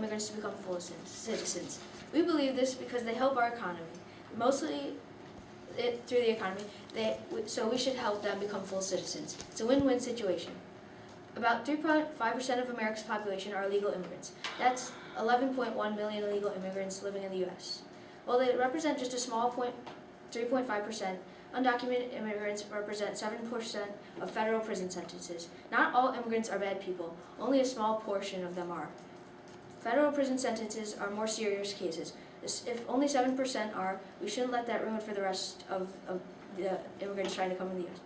immigrants to become full citizens. We believe this because they help our economy, mostly through the economy, so we should help them become full citizens. It's a win-win situation. About 3.5% of America's population are illegal immigrants. That's 11.1 million illegal immigrants living in the U.S. While they represent just a small 3.5%, undocumented immigrants represent 7% of federal prison sentences. Not all immigrants are bad people. Only a small portion of them are. Federal prison sentences are more serious cases. If only 7% are, we shouldn't let that ruin for the rest of the immigrants trying to come in the U.S.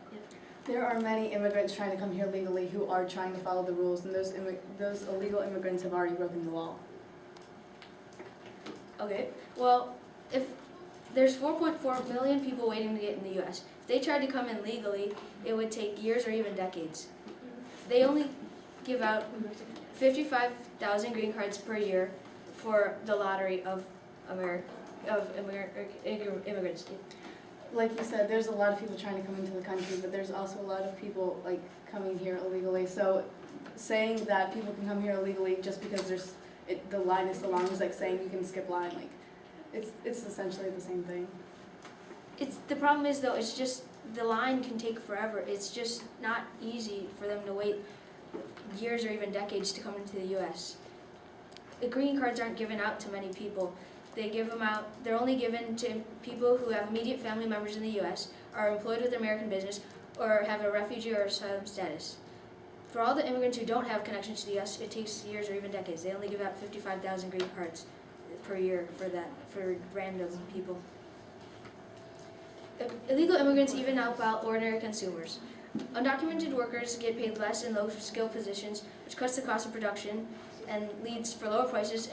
There are many immigrants trying to come here legally who are trying to follow the rules, and those illegal immigrants have already broken the law. Okay, well, if there's 4.4 million people waiting to get in the U.S. If they tried to come in legally, it would take years or even decades. They only give out 55,000 green cards per year for the lottery of immigrants. Like you said, there's a lot of people trying to come into the country, but there's also a lot of people coming here illegally. So saying that people can come here illegally just because the line is so long is like saying you can skip line. It's essentially the same thing. The problem is though, it's just the line can take forever. It's just not easy for them to wait years or even decades to come into the U.S. The green cards aren't given out to many people. They give them out, they're only given to people who have immediate family members in the U.S., are employed with an American business, or have a refugee or asylum status. For all the immigrants who don't have connections to the U.S., it takes years or even decades. They only give out 55,000 green cards per year for random people. Illegal immigrants even help out ordinary consumers. Undocumented workers get paid less in low-skilled positions, which cuts the cost of production and leads for lower prices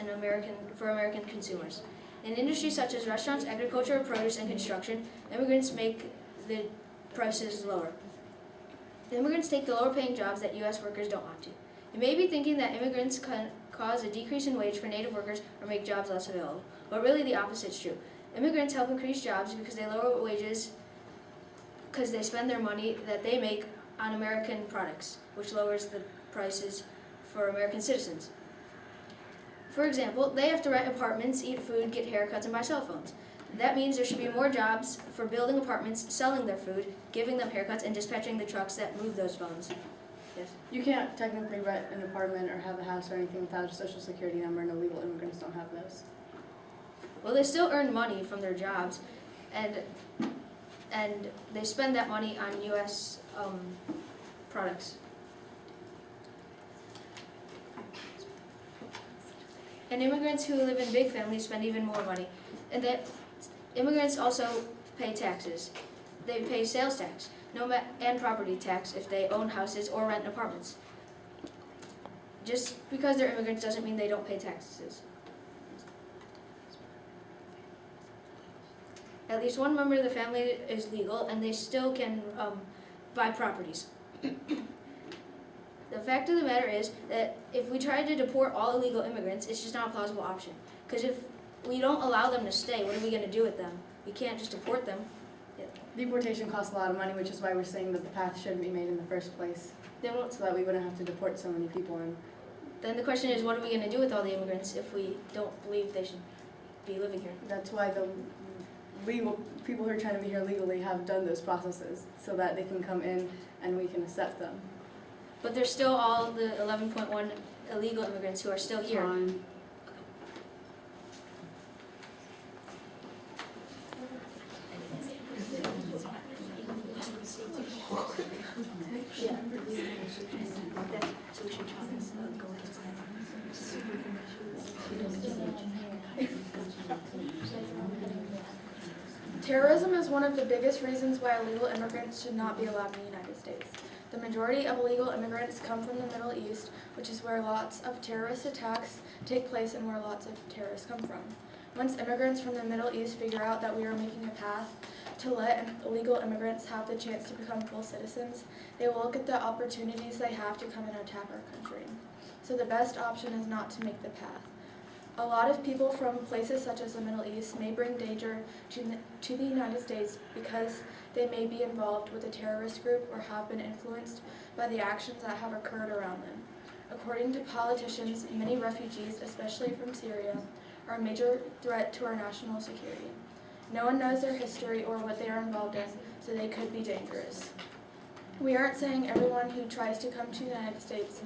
for American consumers. In industries such as restaurants, agriculture, produce, and construction, immigrants make the prices lower. The immigrants take the lower-paying jobs that U.S. workers don't want to. You may be thinking that immigrants can cause a decrease in wage for native workers or make jobs less available, but really the opposite is true. Immigrants help increase jobs because they lower wages because they spend their money that they make on American products, which lowers the prices for American citizens. For example, they have to rent apartments, eat food, get haircuts, and buy cell phones. That means there should be more jobs for building apartments, selling their food, giving them haircuts, and dispatching the trucks that move those phones. Yes? You can't technically rent an apartment or have a house or anything without a social security number, and illegal immigrants don't have those. Well, they still earn money from their jobs, and they spend that money on U.S. Products. And immigrants who live in big families spend even more money. And that immigrants also pay taxes. They pay sales tax and property tax if they own houses or rent apartments. Just because they're immigrants doesn't mean they don't pay taxes. At least one member of the family is legal, and they still can buy properties. The fact of the matter is that if we try to deport all illegal immigrants, it's just not a plausible option. Because if we don't allow them to stay, what are we going to do with them? We can't just deport them. Deportation costs a lot of money, which is why we're saying that the path shouldn't be made in the first place, so that we wouldn't have to deport so many people. And then the question is, what are we going to do with all the immigrants if we don't believe they should be living here? that's why the legal people who are trying to be here legally have done those processes, so that they can come in and we can accept them. But there's still all the 11.1 illegal immigrants who are still here. Yeah. So we should go ahead. Terrorism is one of the biggest reasons why illegal immigrants should not be allowed in the United States. The majority of illegal immigrants come from the Middle East, which is where lots of terrorist attacks take place and where lots of terrorists come from. Once immigrants from the Middle East figure out that we are making a path to let illegal immigrants have the chance to become full citizens, they will look at the opportunities they have to come and attack our country. So the best option is not to make the path. A lot of people from places such as the Middle East may bring danger to the United States because they may be involved with a terrorist group or have been influenced by the actions that have occurred around them. According to politicians, many refugees, especially from Syria, are a major threat to our national security. No one knows their history or what they are involved in, so they could be dangerous. We aren't saying everyone who tries to come to the United States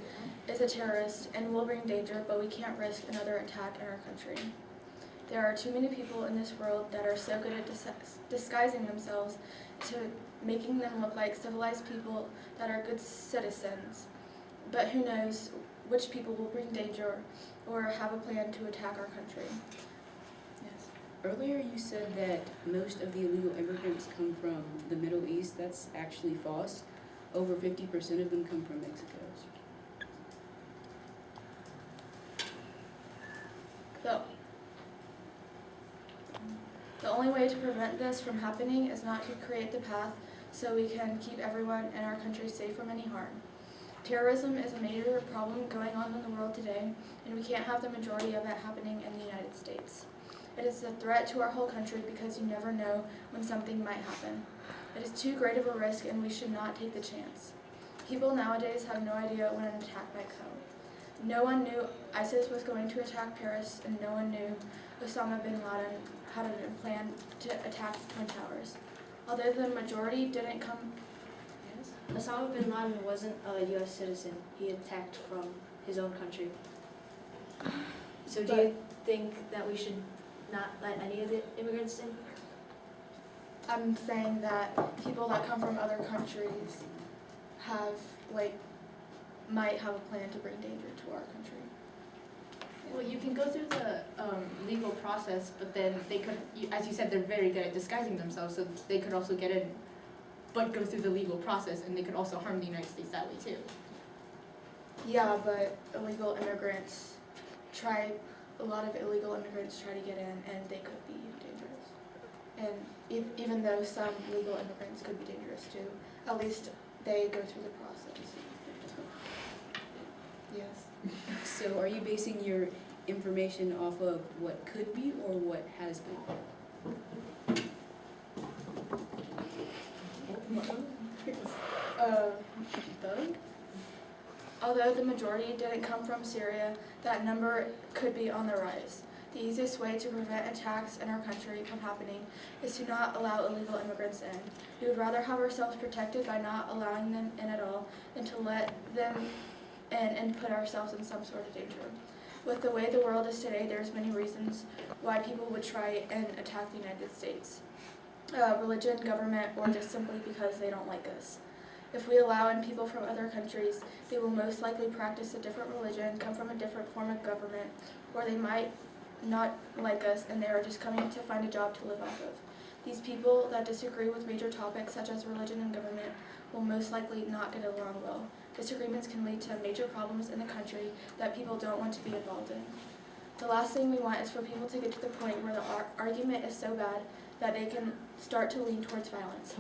is a terrorist and will bring danger, but we can't risk another attack in our country. There are too many people in this world that are so good at disguising themselves to making them look like civilized people that are good citizens. But who knows which people will bring danger or have a plan to attack our country. Yes. Earlier you said that most of the illegal immigrants come from the Middle East. That's actually false. Over 50% of them come from Mexico. The only way to prevent this from happening is not to create the path so we can keep everyone in our country safe from any harm. Terrorism is a major problem going on in the world today, and we can't have the majority of it happening in the United States. It is a threat to our whole country because you never know when something might happen. It is too great of a risk, and we should not take the chance. People nowadays have no idea when an attack might come. No one knew ISIS was going to attack Paris, and no one knew Osama bin Laden had a plan to attack the Twin Towers. Although the majority didn't come. Yes? Osama bin Laden wasn't a U.S. citizen. He attacked from his own country. So do you think that we should not let any of the immigrants in? I'm saying that people that come from other countries have, might have a plan to bring danger to our country. Well, you can go through the legal process, but then they could, as you said, they're very good at disguising themselves, so they could also get in, but go through the legal process, and they could also harm the United States that way too. Yeah, but a lot of illegal immigrants try to get in, and they could be dangerous. And even though some legal immigrants could be dangerous too, at least they go through the process. Yes. So are you basing your information off of what could be or what has been? Both. Although the majority didn't come from Syria, that number could be on the rise. The easiest way to prevent attacks in our country from happening is to not allow illegal immigrants in. We would rather have ourselves protected by not allowing them in at all than to let them in and put ourselves in some sort of danger. With the way the world is today, there's many reasons why people would try and attack the United States. Religion, government, or just simply because they don't like us. If we allow in people from other countries, they will most likely practice a different religion, come from a different form of government, or they might not like us and they are just coming to find a job to live off of. These people that disagree with major topics such as religion and government will most likely not get along well. Disagreements can lead to major problems in the country that people don't want to be involved in. The last thing we want is for people to get to the point where the argument is so bad that they can start to lean towards violence.